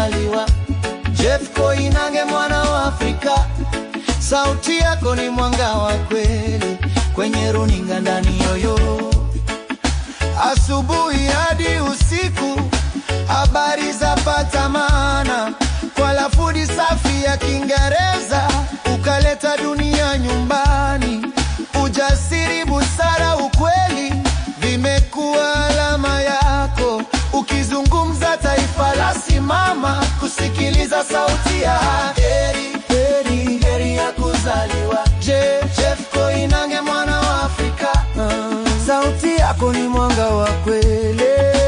kuzaliwa. Jeff Koinange, mwana wa Afrika, sauti yako ni mwanga wa kweli kwenye runinga ndani yoyo. Asubuhi hadi usiku, habari zapata maana kwa lafudhi safi ya Kiingereza, ukaleta dunia nyumbani. Ujasiri, busara, ukweli vimekuwa alama yako. Ukizungumza taifa la simama kusikiliza sauti ya heri. Heri, heri ya kuzaliwa Jeff Koinange, mwana wa Afrika. Sauti yako ni mwanga wa kweli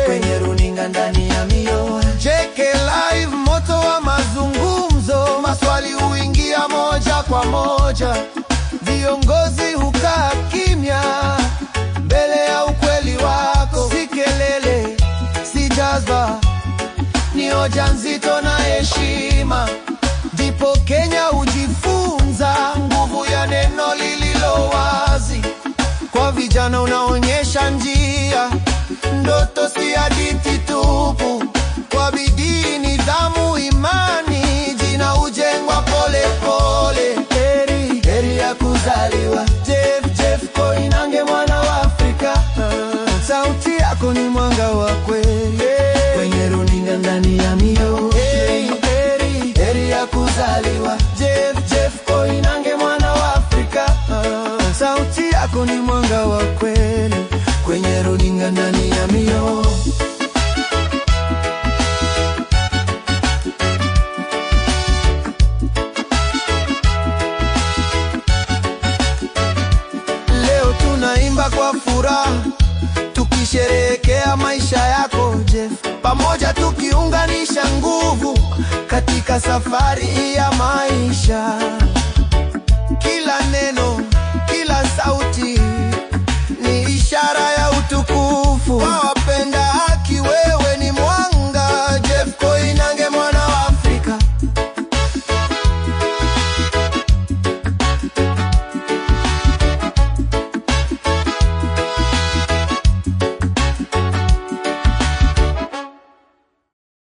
kwenye runinga ndani ya mioyo. JK Live, moto wa mazungumzo, maswali huingia moja kwa moja. Viongozi hukaa kimya mbele ya ukweli wako. Si kelele, si jazba, ni hoja nzito na heshima. Ndipo Kenya hujifunza nguvu ya neno lililo wazi. Kwa vijana unaonyesha njia, ndoto si hadithi tupu. Kwa bidii, nidhamu, imani, jina hujengwa pole pole. Heri, heri ya kuzaliwa Jeff Koinange, mwana wa Afrika. Sauti yako ni mwanga wa kweli kwenye runinga ndani ya mioyo. Heri, heri ya kuzaliwa Jeff Koinange, mwana wa Afrika. Sauti yako ni mwanga wa kweli kwenye runinga ndani ya mioyo. Leo tunaimba kwa furaha, tukisherehekea maisha yako Jeff. Pamoja tukiunganisha nguvu katika safari ya maisha.